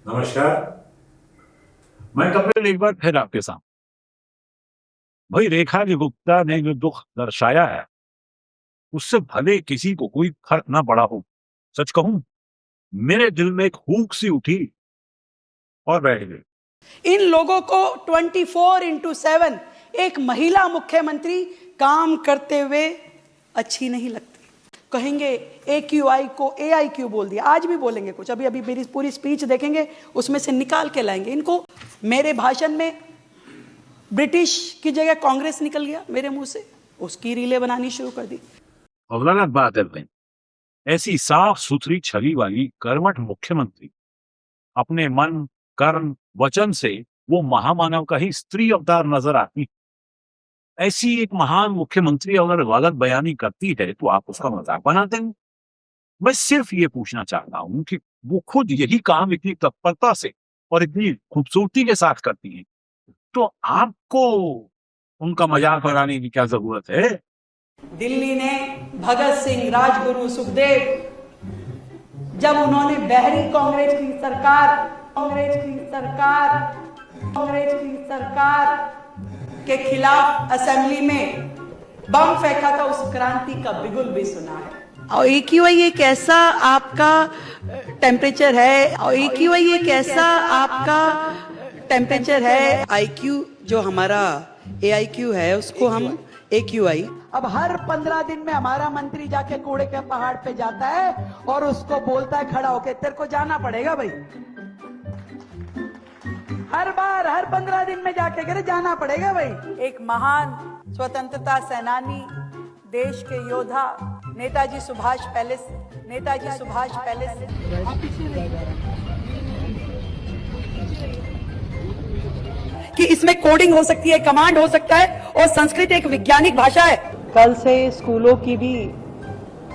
नमस्कार। मैं कपिल एक बार फिर आपके सामने। भाई रेखा जी गुप्ता ने जो दुख दर्शाया है उससे भले किसी को कोई फर्क ना पड़ा हो, सच कहूं मेरे दिल में एक हुक सी उठी और बैठ गई। इन लोगों को 24/7 एक महिला मुख्यमंत्री काम करते हुए अच्छी नहीं लगती। कहेंगे AQI को AIQ बोल दिया, आज भी बोलेंगे कुछ, अभी अभी मेरी पूरी स्पीच देखेंगे उसमें से निकाल के लाएंगे। इनको मेरे भाषण में ब्रिटिश की जगह कांग्रेस निकल गया मेरे मुंह से, उसकी रीलें बनानी शुरू कर दी। गलत बात है भाई, ऐसी साफ सुथरी छवि वाली कर्मठ मुख्यमंत्री अपने मन कर्म वचन से वो महामानव का ही स्त्री अवतार नजर आती। ऐसी एक महान मुख्यमंत्री अगर गलत बयानी करती है तो आप उसका मजाक बनाते हैं। मैं सिर्फ ये पूछना चाहता हूं कि वो खुद यही काम इतनी तत्परता से और इतनी खूबसूरती के साथ करती हैं, तो आपको उनका मजाक बनाने की क्या जरूरत है? दिल्ली ने भगत सिंह, राजगुरु, सुखदेव, जब उन्होंने बहरी कांग्रेस की सरकार के खिलाफ असेंबली में बम फेंका था, उस क्रांति का बिगुल भी सुना है। और AQI एक ऐसा आपका टेम्परेचर है, और AQI एक ऐसा आपका टेम्परेचर है, IQ जो हमारा AIQ है उसको हम AQI। अब हर 15 दिन में हमारा मंत्री जाके कूड़े के पहाड़ पे जाता है और उसको बोलता है खड़ा होके, तेरे को जाना पड़ेगा भाई। हर 15 दिन में जाके करे जाना पड़ेगा भाई। एक महान स्वतंत्रता सेनानी, देश के योद्धा नेताजी सुभाष पैलेस कि इसमें कोडिंग हो सकती है, कमांड हो सकता है, और संस्कृत एक वैज्ञानिक भाषा है। कल से स्कूलों की भी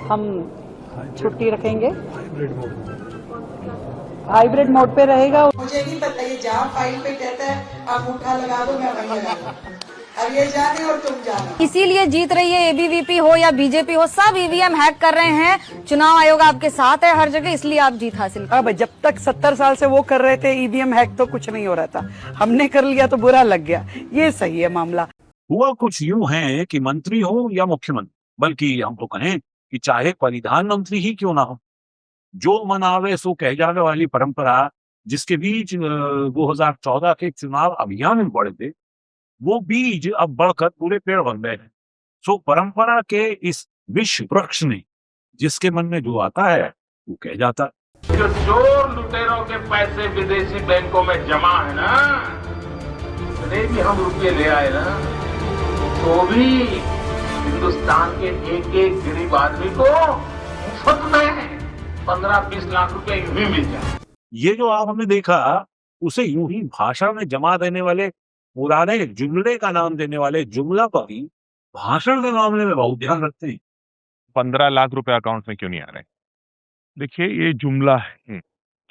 हम छुट्टी रखेंगे, हाइब्रिड मोड पे रहेगा। मुझे नहीं पता, ये जहाँ फाइल पे कहता है आप उठा लगा दो, मैं वहीं लगा दूं। अब ये जाने और तुम जानो। इसीलिए जीत रही है ABVP हो या BJP हो, सब EVM हैक कर रहे हैं। चुनाव आयोग आपके साथ है हर जगह, इसलिए आप जीत हासिल कर। अब जब तक 70 साल से वो कर रहे थे EVM हैक तो कुछ नहीं हो रहा था, हमने कर लिया तो बुरा लग गया। ये सही है मामला। हुआ कुछ यूं है कि मंत्री हो या मुख्यमंत्री, बल्कि हम तो कहें कि चाहे परिधान मंत्री ही क्यों ना हो, जो मन आवे सो कह जाने वाली परंपरा जिसके बीच 2014 के चुनाव अभियान में बढ़े थे, वो बीज अब बढ़कर पूरे पेड़ बन गए हैं। सो परंपरा के इस विश्व वृक्ष ने जिसके मन में जो आता है वो कह जाता है। जो चोर लुटेरों के पैसे विदेशी बैंकों में जमा है ना, इतने भी हम रुपये ले आए ना, तो भी हिंदुस्तान के एक एक गरीब आदमी को मुफ्त में 15-20 लाख रुपए यूं ही मिल जाए। ये जो आपने देखा उसे यूं ही भाषा में जमा देने वाले, पुराने जुमले का नाम देने वाले जुमला कवि भाषण के मामले में बहुत ध्यान रखते हैं। 15 लाख रुपए अकाउंट में क्यों नहीं आ रहे? देखिए, ये जुमला है,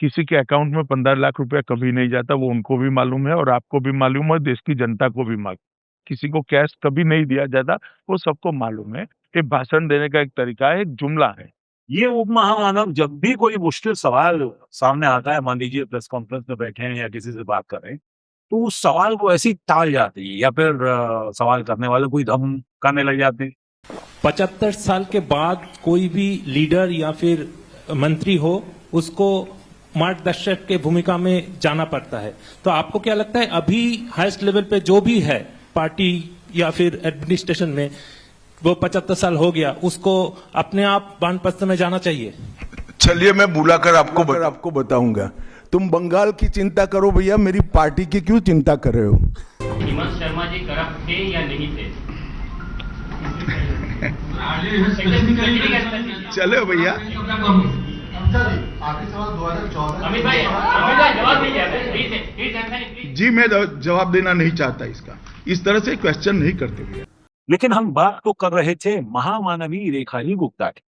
किसी के अकाउंट में 15 लाख रुपया कभी नहीं जाता, वो उनको भी मालूम है और आपको भी मालूम है, देश की जनता को भी मालूम। किसी को कैश कभी नहीं दिया जाता, वो सबको मालूम है। ये भाषण देने का एक तरीका है, एक जुमला है। ये उप महामानव जब भी कोई मुश्किल सवाल सामने आता है, मान लीजिए प्रेस कॉन्फ्रेंस में बैठे हैं या किसी से बात कर रहे हैं, तो उस सवाल को ऐसी टाल जाती है या फिर सवाल करने वाले कोई धमकाने लग जाते हैं। 75 साल के बाद कोई भी लीडर या फिर मंत्री हो, उसको मार्गदर्शक के भूमिका में जाना पड़ता है। तो आपको क्या लगता है अभी हाईएस्ट लेवल पे जो भी है पार्टी या फिर एडमिनिस्ट्रेशन में, वो 75 साल हो गया, उसको अपने आप वानप्रस्थ में जाना चाहिए? चलिए मैं बुलाकर आपको बताऊंगा। तुम बंगाल की चिंता करो भैया, मेरी पार्टी की क्यों चिंता कर रहे हो? हेमंत शर्मा जी करप्ट थे या नहीं थे? चलो भैया, अमित भाई जवाब दीजिए। जी मैं जवाब देना नहीं चाहता इसका, इस तरह से क्वेश्चन नहीं करते भैया। लेकिन हम बात तो कर रहे थे महामानवी रेखा जी गुप्ता की,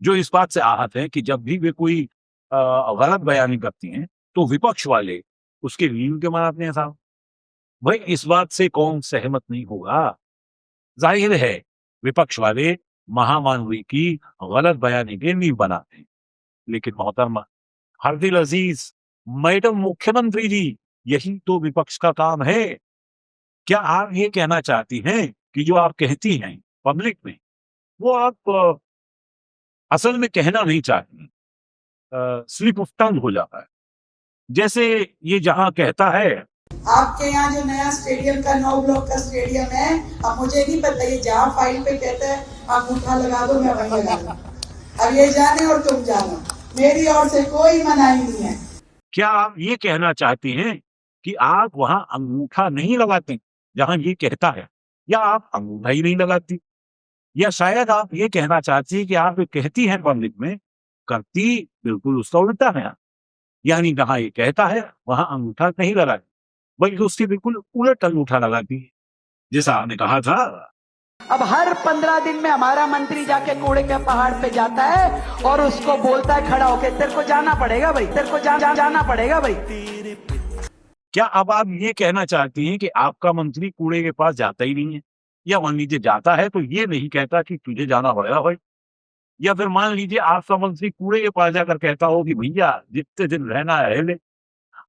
जो इस बात से आहत है कि जब भी वे कोई गलत बयानी करती हैं तो विपक्ष वाले उसके रील के बनाते हैं साहब। भाई इस बात से कौन सहमत नहीं होगा? जाहिर है विपक्ष वाले महामानवी की गलत बयानी के नींव बनाते हैं। लेकिन मोहतरमा, हर दिल अजीज मैडम मुख्यमंत्री जी, यही तो विपक्ष का काम है। क्या आप ये कहना चाहती हैं कि जो आप कहती हैं पब्लिक में, वो आप असल में कहना नहीं चाहती, स्लिप ऑफ टंग हो जाता है। जैसे ये जहां कहता है, आपके यहाँ जो नया स्टेडियम का 9 ब्लॉक का स्टेडियम है, अब मुझे नहीं पता, ये जहाँ फाइल पे कहता है अंगूठा लगा दो, मैं वहीं लगा दूं। अब ये जाने और तुम जानो, मेरी ओर से कोई मनाही नहीं है। क्या आप ये कहना चाहती हैं कि आप वहां अंगूठा नहीं लगाते जहां ये कहता है, या आप अंगूठा ही नहीं लगाती, या शायद आप ये कहना चाहती हैं कि आप ये कहती हैं पब्लिक में, करती बिल्कुल उसका उल्टा है। यानी जहां ये कहता है वहां अंगूठा नहीं लगाती, बल्कि उसके बिल्कुल उलट अंगूठा लगाती है। जैसा आपने कहा था, अब हर 15 दिन में हमारा मंत्री जाके कूड़े के पहाड़ पे जाता है और उसको बोलता है खड़ा होके, तेरे को जाना पड़ेगा भाई, तेरे को जाना पड़ेगा भाई। क्या अब आप ये कहना चाहती हैं कि आपका मंत्री कूड़े के पास जाता ही नहीं है, या मान लीजिए जाता है तो ये नहीं कहता कि तुझे जाना पड़ेगा भाई, या फिर मान लीजिए आपका मंत्री कूड़े के पास जाकर कहता हो कि भैया जितने दिन रहना है रह ले,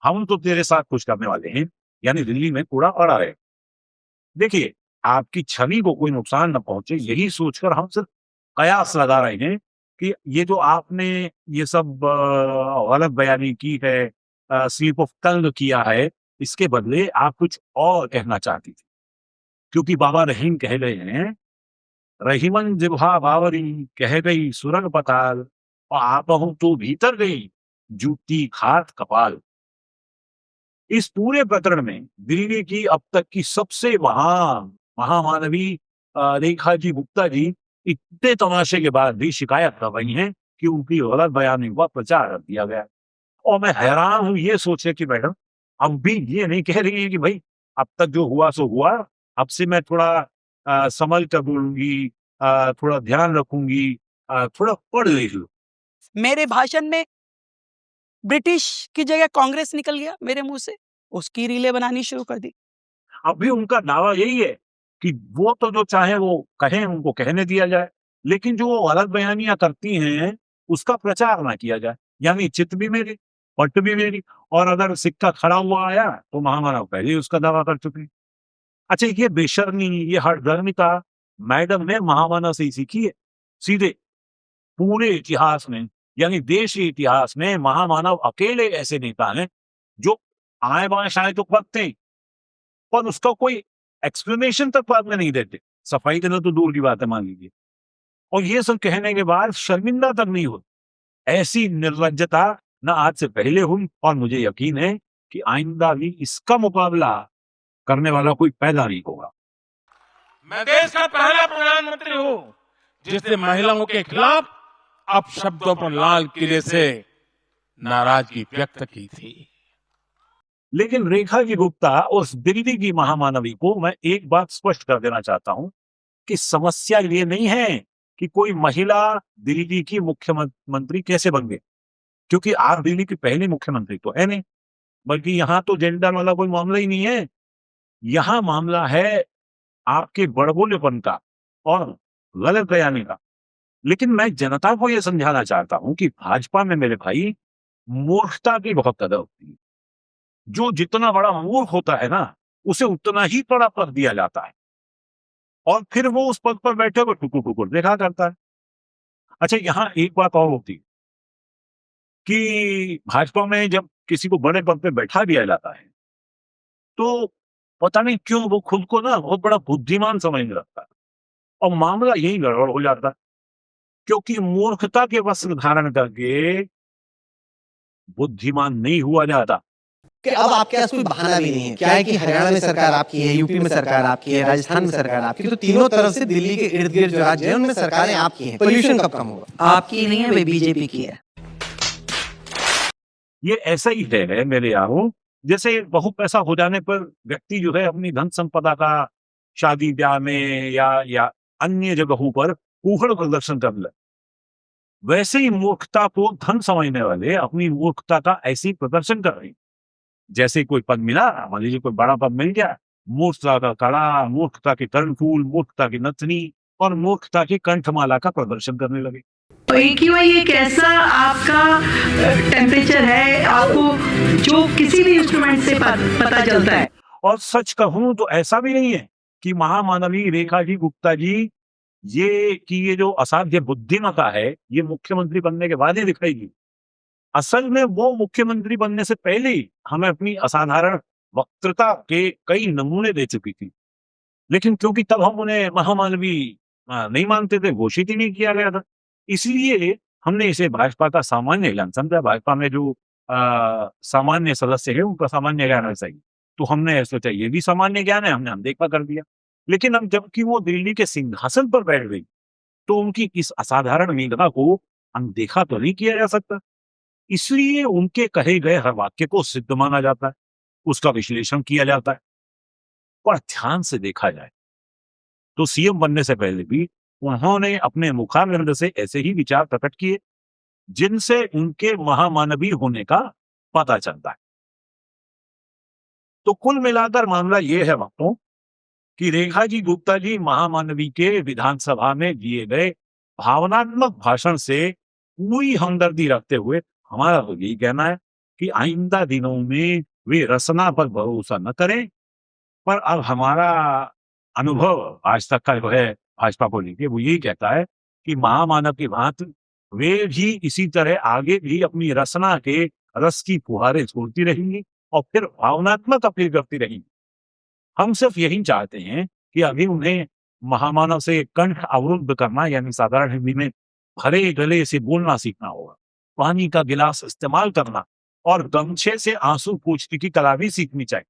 हम तो तेरे साथ कुछ करने वाले हैं, यानी दिल्ली में कूड़ा पड़ा रहे। देखिए, आपकी छवि को कोई नुकसान न पहुंचे, यही सोचकर हम सिर्फ कयास लगा रहे हैं कि ये जो आपने ये सब गलत बयानी की है, स्लिप ऑफ टंग किया है, इसके बदले आप कुछ और कहना चाहती थी। क्योंकि बाबा रहीम कह रहे हैं, रहीमन जिब्हा बावरी कह गई सुरंग पताल, और आप हूं तो भीतर गई जूती खात कपाल। इस पूरे प्रकरण में दिल्ली की अब तक की सबसे महामानवी रेखा जी गुप्ता जी इतने तमाशे के बाद भी शिकायत कर रही हैं कि उनकी गलत बयानी का प्रचार कर दिया गया। और मैं हैरान हूं ये सोचे कि मैडम अब भी ये नहीं कह रही है कि भाई अब तक जो हुआ सो हुआ, अब से मैं थोड़ा समझ कर बोलूंगी, थोड़ा ध्यान रखूंगी, थोड़ा पढ़ लिख लूं। मेरे भाषण में ब्रिटिश की जगह कांग्रेस निकल गया मेरे मुंह से, उसकी रीलें बनानी शुरू कर दी। अब भी उनका दावा यही है कि वो तो जो चाहे वो कहें, उनको कहने दिया जाए, लेकिन जो वो गलत बयानियां करती हैं उसका प्रचार ना किया जाए। यानी चित भी मेरी, पट भी मेरी, और अगर सिक्का खड़ा हुआ आया तो महामानव पहले ही उसका दावा कर चुके। अच्छा, ये बेशर्मी, ये हठधर्मिता मैडम ने महामानव से ही सीखी है। सीधे पूरे इतिहास में, यानी देश के इतिहास में महामानव अकेले ऐसे नेता हैं जो आए बाएं शायद तो करते हैं, पर उसका कोई एक्सप्लेनेशन तक बाद में नहीं देते। सफाई देना तो दूर की बात है, मान लीजिए, और ये सब कहने के बाद शर्मिंदा तक नहीं होती। ऐसी निर्लज्जता न आज से पहले हुई, और मुझे यकीन है कि आइंदा भी इसका मुकाबला करने वाला कोई पैदा नहीं होगा। मैं देश का पहला प्रधानमंत्री हूं जिसने महिलाओं के खिलाफ अपशब्दों पर लाल किले से नाराजगी व्यक्त की थी। लेकिन रेखा जी गुप्ता उस दिल्ली की महामानवी को मैं एक बात स्पष्ट कर देना चाहता हूं कि समस्या ये नहीं है कि कोई महिला दिल्ली की मुख्यमंत्री कैसे बन गई, क्योंकि आप दिल्ली की पहली मुख्यमंत्री तो है नहीं, बल्कि यहां तो जेंडर वाला कोई मामला ही नहीं है। यहां मामला है आपके बड़बोलेपन का और गलत बयानी का। लेकिन मैं जनता को यह समझाना चाहता हूं कि भाजपा में मेरे भाई मूर्खता की बहुत कदर होती है। जो जितना बड़ा मूर्ख होता है ना, उसे उतना ही बड़ा पद दिया जाता है, और फिर वो उस पद पर बैठे हुए टुकुर टुकुर देखा करता है। अच्छा, यहां एक बात और होती है कि भाजपा में जब किसी को बड़े पद पे बैठा दिया जाता है तो पता नहीं क्यों वो खुद को ना बहुत बड़ा बुद्धिमान समझने लगता है, और मामला यही गड़बड़ हो जाता है, क्योंकि मूर्खता के वस्त्र धारण करके बुद्धिमान नहीं हुआ जाता। कि अब आपके पास कोई बहाना भी नहीं है। क्या है कि हरियाणा में सरकार आपकी है, यूपी में सरकार आपकी है, राजस्थान में सरकार आपकी, तो तीनों तरफ से दिल्ली के इर्द गिर्द जो राज्य है उनमें सरकारें आपकी हैं। पोल्यूशन कब कम होगा? आपकी नहीं है, वे बीजेपी की है। ये ऐसा ही है मेरे यारों, जैसे बहुत पैसा हो जाने पर व्यक्ति जो है अपनी धन संपदा का शादी ब्याह में या अन्य जगहों पर कुहड़ प्रदर्शन कर ले, वैसे ही मूर्खता को धन समझने वाले अपनी मूर्खता का ऐसे ही प्रदर्शन कर रहे हैं। जैसे कोई पद मिला, मान लीजिए कोई बड़ा पद मिल गया, मूर्खता का कड़ा, मूर्खता के कर्णफूल, मूर्खता की नथनी और मूर्खता की कंठमाला का प्रदर्शन करने लगे। AQI एक ऐसा आपका टेम्परेचर है, आपको जो किसी भी इंस्ट्रूमेंट से पता चलता है। और सच कहूं तो ऐसा भी नहीं है कि महामानवी रेखा जी गुप्ता जी ये जो असाध्य बुद्धिमत्ता है ये मुख्यमंत्री बनने के बाद ही दिखाएगी। असल में वो मुख्यमंत्री बनने से पहले ही हमें अपनी असाधारण वक्तृता के कई नमूने दे चुकी थी, लेकिन क्योंकि तब हम उन्हें महामानवी नहीं मानते थे, घोषित ही नहीं किया गया था, इसलिए हमने इसे भाजपा का सामान्य ज्ञान समझा। भाजपा में जो सामान्य सदस्य है उनका सामान्य ज्ञान ऐसा ही, तो हमने सोचा ये भी सामान्य ज्ञान है, हमने अनदेखा कर दिया। लेकिन अब जबकि वो दिल्ली के सिंहासन पर बैठ गई तो उनकी इस असाधारण मेधा को अनदेखा तो नहीं किया जा सकता, इसलिए उनके कहे गए हर वाक्य को सिद्ध माना जाता है, उसका विश्लेषण किया जाता है। पर ध्यान से देखा जाए तो सीएम बनने से पहले भी उन्होंने अपने मुखारविंद से ऐसे ही विचार प्रकट किए जिनसे उनके महामानवी होने का पता चलता है। तो कुल मिलाकर मामला यह है भक्तों कि रेखा जी गुप्ता जी महामानवी के विधानसभा में दिए गए भावनात्मक भाषण से पूरी हमदर्दी रखते हुए हमारा तो यही कहना है कि आइंदा दिनों में वे रचना पर भरोसा न करें। पर अब हमारा अनुभव आज तक का जो है भाजपा को लेके वो यही कहता है कि महामानव की भांति वे भी इसी तरह आगे भी अपनी रचना के रस की फुहारें छोड़ती रहेंगी और फिर भावनात्मक अपील करती रहेंगी। हम सिर्फ यही चाहते हैं कि अभी उन्हें महामानव से कंठ अवरुद्ध करना यानी साधारण हिंदी में भरे गले से बोलना सीखना होगा, पानी का गिलास इस्तेमाल करना और गमछे से आंसू पोंछने की कला भी सीखनी चाहिए,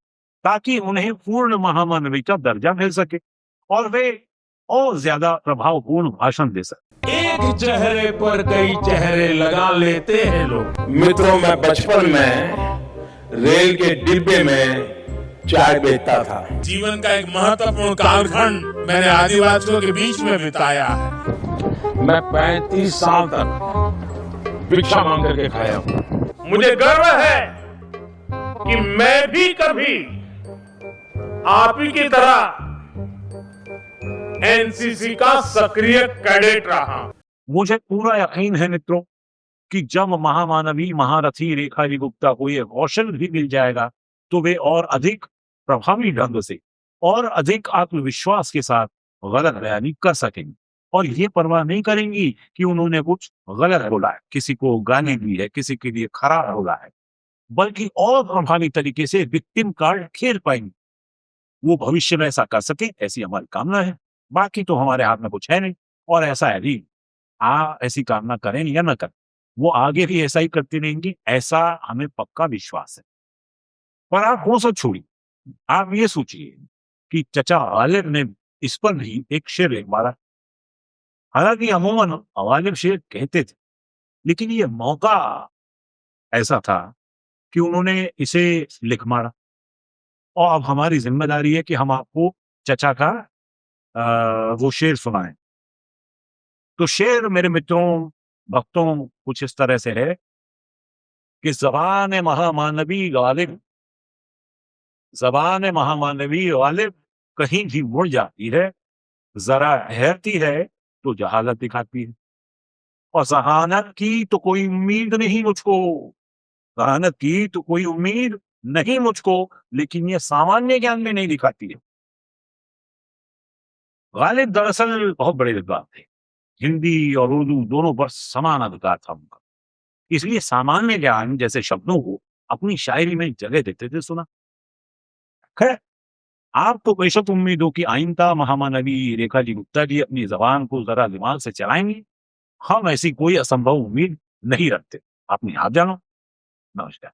ताकि उन्हें पूर्ण महामानवी का दर्जा मिल सके और वे और ज्यादा प्रभावपूर्ण भाषण दे सके। एक चेहरे पर कई चेहरे लगा लेते हैं लोग। मित्रों, मैं बचपन में रेल के डिब्बे में चाय बेचता था। जीवन का एक महत्वपूर्ण कालखंड मैंने आदिवासियों के बीच में बिताया है। मैं 35 साल तक भिक्षा मांग करके खाया हूँ। मुझे गर्व है कि मैं भी कभी आप ही की तरह एनसीसी का सक्रिय कैडेट रहा। मुझे पूरा यकीन है मित्रों कि जब महामानवी महारथी रेखा जी गुप्ता को ये कौशल भी मिल जाएगा तो वे और अधिक प्रभावी ढंग से और अधिक आत्मविश्वास के साथ गलत बयानी कर सकेंगी और ये परवाह नहीं करेंगी कि उन्होंने कुछ गलत बोला है, किसी को गाली दी है, किसी के लिए खराब बोला है, बल्कि और प्रभावी तरीके से विक्टिम कार्ड खेल पाएंगे। वो भविष्य में ऐसा कर सके ऐसी हमारी कामना है। बाकी तो हमारे हाथ में कुछ है नहीं और ऐसा है भी ऐसी कामना करें या न करें वो आगे भी ऐसा ही करती रहेंगी, ऐसा हमें पक्का विश्वास है। पर आप वो सब छोड़िए, आप ये सोचिए कि चचा गालिब ने इस पर भी एक शेर लिख मारा। हालांकि अमूमन गालिब शेर कहते थे, लेकिन ये मौका ऐसा था कि उन्होंने इसे लिख मारा और अब हमारी जिम्मेदारी है कि हम आपको चचा का वो शेर सुनाएं। तो शेर मेरे मित्रों भक्तों कुछ इस तरह से है कि ज़बान महामानवी गालिब, ज़बान महामानवी गालिब कहीं भी मुड़ जाती है, जरा ठहरती है तो जहालत दिखाती है और जहानत की तो कोई उम्मीद नहीं मुझको, जहानत की तो कोई उम्मीद नहीं मुझको, लेकिन ये सामान्य ज्ञान में नहीं दिखाती है। गालिब दरअसल बहुत बड़े विद्वान थे, हिंदी और उर्दू दोनों पर समान अधिकार था उनका, इसलिए सामान्य ज्ञान जैसे शब्दों को अपनी शायरी में जगह देते थे सुना। खैर, आप तो बेशक उम्मीद हो कि आइंदा महामानवी रेखा जी गुप्ता जी अपनी जबान को जरा दिमाग से चलाएंगे। हम ऐसी कोई असंभव उम्मीद नहीं रखते। अपनी आप जानो। नमस्कार।